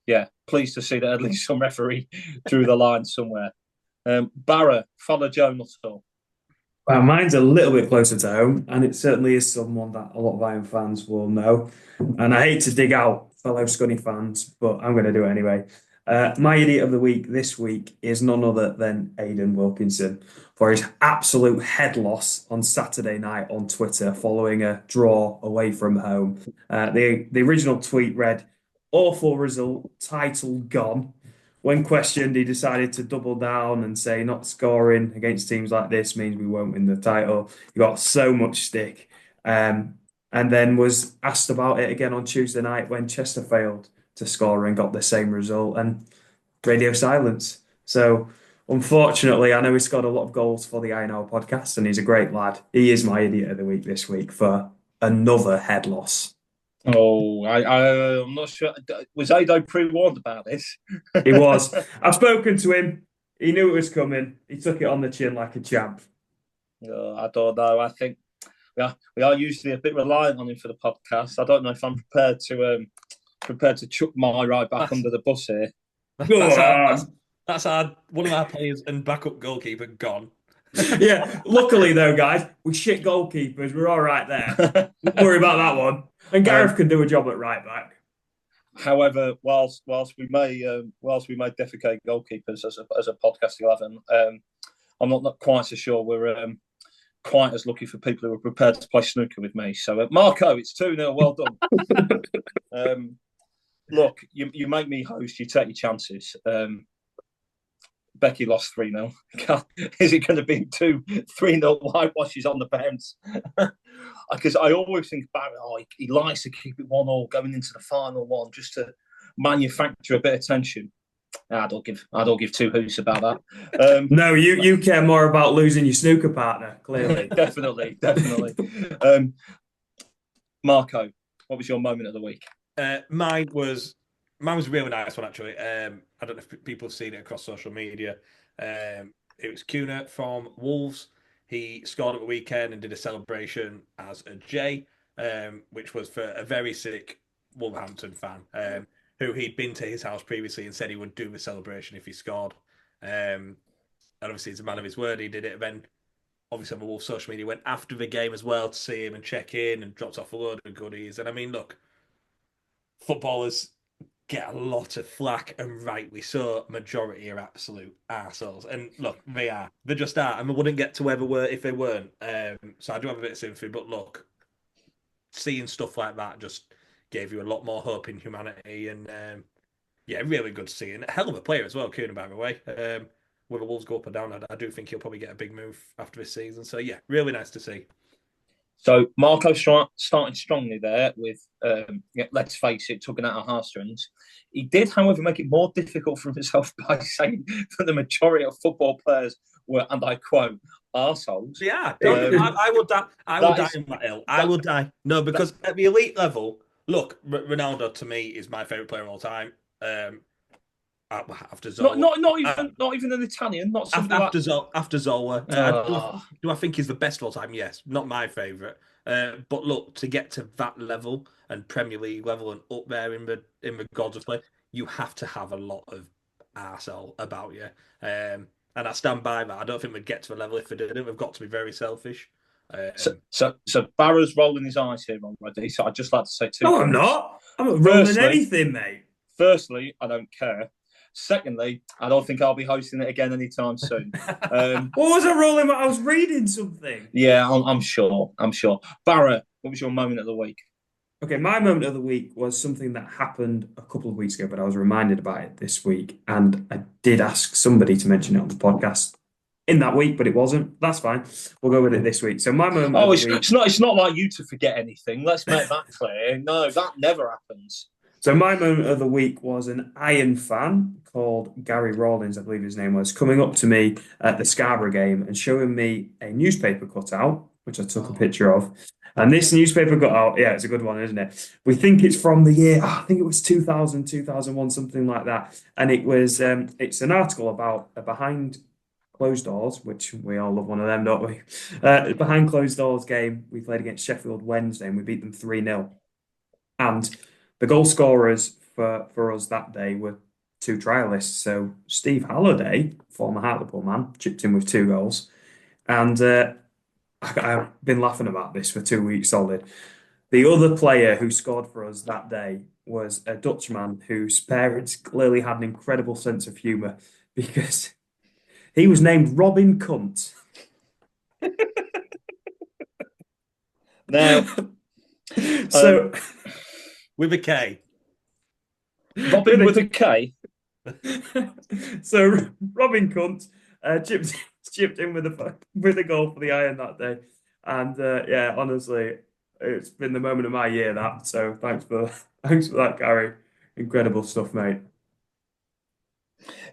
yeah, pleased to see that at least some referee drew the line somewhere. Barra, follow Joe Nuttall. Well, mine's a little bit closer to home, and it certainly is someone that a lot of Iron fans will know. And I hate to dig out fellow Scunny fans, but I'm going to do it anyway. My idiot of the week this week is none other than Aidan Wilkinson for his absolute head loss on Saturday night on Twitter following a draw away from home. The original tweet read, "Awful result, title gone." When questioned, he decided to double down and say not scoring against teams like this means we won't win the title. He got so much stick. And then was asked about it again on Tuesday night when Chester failed to score and got the same result, and radio silence. So unfortunately, I know he scored a lot of goals for the Iron Hour podcast and he's a great lad. He is my idiot of the week this week for another head loss. Oh, I'm not sure. Was Ado pre-warned about this? He was. I've spoken to him. He knew it was coming. He took it on the chin like a champ. I don't know. I think we are usually a bit reliant on him for the podcast. I don't know if I'm prepared to chuck my right back under the bus here. That's our one of our players and backup goalkeeper gone. Yeah. Luckily, though, guys, we shit goalkeepers. We're all right there. Don't worry about that one. And Gareth can do a job at right back. However, whilst we may defecate goalkeepers as a podcast 11, I'm not quite so sure we're quite as lucky for people who are prepared to play snooker with me. So, Marco, it's 2-0. Well done. Look, you make me host. You take your chances. Becky lost 3-0. Is it going to be 3-0 whitewashes on the bounce? Because I always think Barra, he likes to keep it 1-1 going into the final one just to manufacture a bit of tension. I don't give two hoots about that. No, you care more about losing your snooker partner, clearly. Definitely. Marco, what was your moment of the week? Mine was a really nice one, actually. I don't know if people have seen it across social media. It was Kuna from Wolves. He scored at the weekend and did a celebration as a J, which was for a very sick Wolverhampton fan who he'd been to his house previously and said he would do the celebration if he scored. And obviously, he's a man of his word. He did it. And then, obviously, on the Wolves social media, went after the game as well to see him and check in and dropped off a load of goodies. And I mean, look, footballers get a lot of flack, and rightly so. Majority are absolute arseholes. And look, they are. They just are. And we wouldn't get to where they were if they weren't. So I do have a bit of sympathy. But look, seeing stuff like that just gave you a lot more hope in humanity. And yeah, really good to see. And a hell of a player as well, Kieran, by the way. Will the Wolves go up or down? I do think he'll probably get a big move after this season. So yeah, really nice to see. So Marco starting strongly there with, let's face it, tugging at our heartstrings. He did, however, make it more difficult for himself by saying that the majority of football players were, and I quote, arseholes. Yeah, I will die. I will die in that hill. I will die. No, because at the elite level, look, Ronaldo to me is my favourite player of all time. After Zola, not even an Italian, not after Zola. Do I think he's the best of all time? Yes, not my favourite. But look, to get to that level and Premier League level and up there in the gods of play, you have to have a lot of arsehole about you. And I stand by that. I don't think we'd get to the level if we didn't. We've got to be very selfish. So Barra's rolling his eyes here already. So I'd just like to say two. No, I'm not. I'm not rolling anything, mate. Firstly, I don't care. Secondly, I don't think I'll be hosting it again anytime soon. What was I rolling? I was reading something. Yeah, I'm sure. Barra, what was your moment of the week? Okay, my moment of the week was something that happened a couple of weeks ago, but I was reminded about it this week. And I did ask somebody to mention it on the podcast in that week, but it wasn't. That's fine. We'll go with it this week. So my moment of the week... it's not like you to forget anything. Let's make that clear. No, that never happens. So my moment of the week was an Iron fan called Gary Rawlins, I believe his name was, coming up to me at the Scarborough game and showing me a newspaper cutout which I took a picture of. And this newspaper got out. Yeah, it's a good one, isn't it? We think it's from the year, I think it was 2000, 2001, something like that. And it's an article about a behind closed doors, which we all love one of them, don't we? Behind closed doors game we played against Sheffield Wednesday and we beat them 3-0. And the goal scorers for us that day were two trialists. So Steve Halliday, former Hartlepool man, chipped in with 2 goals. And I've been laughing about this for 2 weeks solid. The other player who scored for us that day was a Dutchman whose parents clearly had an incredible sense of humour because he was named Robin Cunt. Now, So with a K. Robin with a K. So Robin Cunt chipped in with a goal for the Iron that day, and yeah, honestly, it's been the moment of my year. That so thanks for that, Gary. Incredible stuff, mate.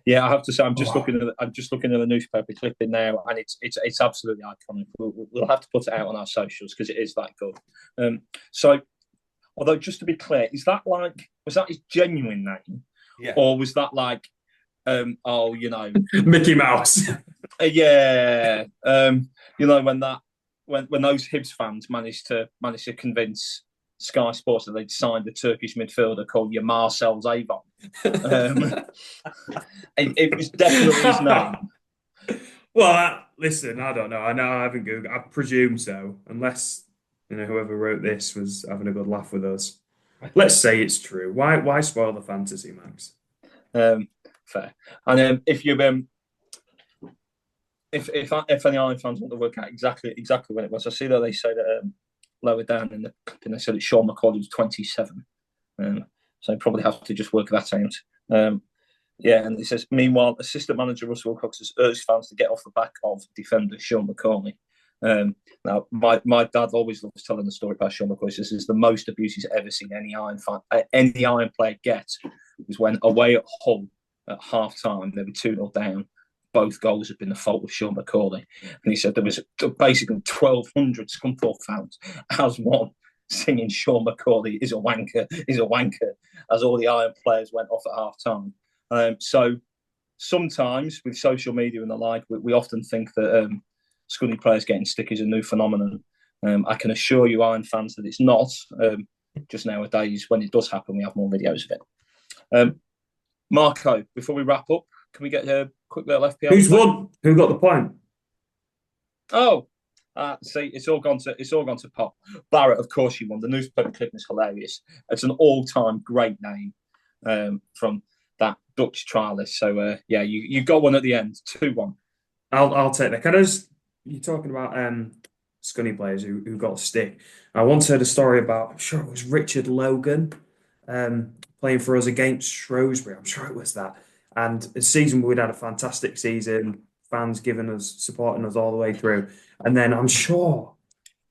Yeah, I have to say, I'm just looking at the newspaper clipping now, and it's absolutely iconic. We'll have to put it out on our socials because it is that good. So, although just to be clear, was that his genuine name, or was that like, Mickey Mouse? Yeah, when those Hibs fans managed to convince Sky Sports that they'd signed a Turkish midfielder called Marcel Zavon. It was definitely his name. Well, listen, I don't know. I haven't Googled. I presume so, unless whoever wrote this was having a good laugh with us. Let's say it's true. Why spoil the fantasy, Max? Fair. And if any Iron fans want to work out exactly when it was, I see that they say that lower down in the clipping they said that Sean McCauley was 27. So probably have to just work that out. Yeah, and it says, meanwhile, assistant manager Russell Wilcox has urged fans to get off the back of defender Sean McCauley. Now, my dad always loves telling the story about Sean McCauley. This is the most abuse he's ever seen any Iron player get. It was when away at Hull at half time, they were 2-0 down. Both goals had been the fault of Sean McCauley. And he said there was basically 1,200 Scunthorpe fans as one singing Sean McCauley is a wanker, as all the Iron players went off at half time. So sometimes with social media and the like, we often think that Scunny players getting stick is a new phenomenon. I can assure you, Iron fans, that it's not. Just nowadays, when it does happen, we have more videos of it. Marco, before we wrap up, can we get a quick little FPL? Who's won? Who got the point? See, it's all gone to pot. Barra, of course, you won. The newspaper clipping is hilarious. It's an all-time great name from that Dutch trialist. So yeah, you got one at the end, 2-1. I'll take that. You're talking about Scunny players who got stick. I once heard a story about, I'm sure it was Richard Logan playing for us against Shrewsbury. I'm sure it was that. And the season, we'd had a fantastic season, fans supporting us all the way through. And then I'm sure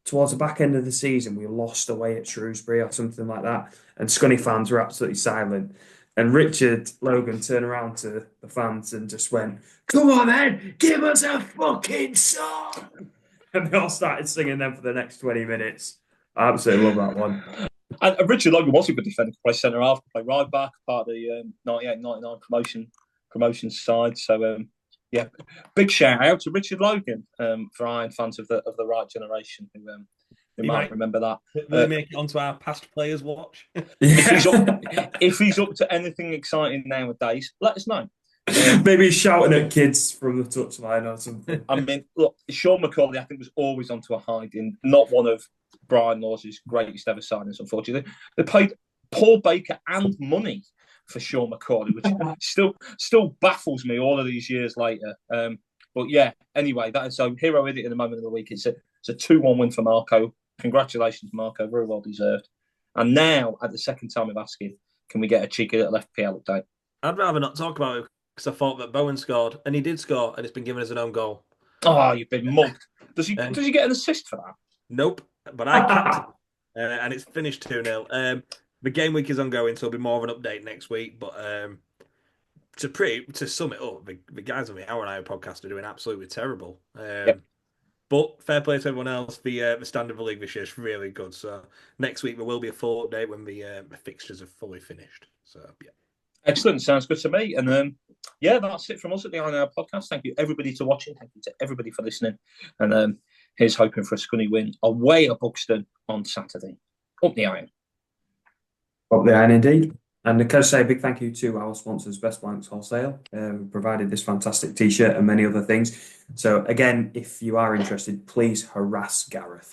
towards the back end of the season, we lost away at Shrewsbury or something like that. And Scunny fans were absolutely silent. And Richard Logan turned around to the fans and just went, "Come on then, give us a fucking song." And they all started singing them for the next 20 minutes. I absolutely love that one. And Richard Logan was a good defender, play centre half, play right back, part of the 98-99 promotion side. So yeah, big shout out to Richard Logan for Iron fans of the right generation who might remember that. Will he make it onto our past players' watch? If he's up to anything exciting nowadays, let us know. Maybe he's shouting at kids from the touchline or something. I mean, look, Sean McCauley, I think, was always onto a hiding. Not one of Brian Laws's greatest ever signings, unfortunately. They paid Paul Baker and money for Sean McCauley, which still baffles me all of these years later. But yeah, anyway, that is so hero idiot in the moment of the week. It's a 2-1 win for Marco. Congratulations, Marco. Very well deserved. And now, at the second time of asking, can we get a cheeky little FPL update? I'd rather not talk about it because I thought that Bowen scored, and he did score, and it's been given as an own goal. Oh, you've been mugged. Does he get an assist for that? Nope, but I captained and it's finished 2-0. The game week is ongoing, so there'll be more of an update next week. But to sum it up, the guys on the Hour and Hour podcast are doing absolutely terrible. But fair play to everyone else. The standard of the league this year is really good. So next week there will be a full update when the fixtures are fully finished. So yeah. Excellent. Sounds good to me. And yeah, that's it from us at the Iron Hour podcast. Thank you everybody for watching. Thank you to everybody for listening. And here's hoping for a scunny win away at Buxton on Saturday. Up the Iron. Up the Iron indeed. And can I say a big thank you to our sponsors, Best Blanks Wholesale, who provided this fantastic t-shirt and many other things. So again, if you are interested, please harass Gareth.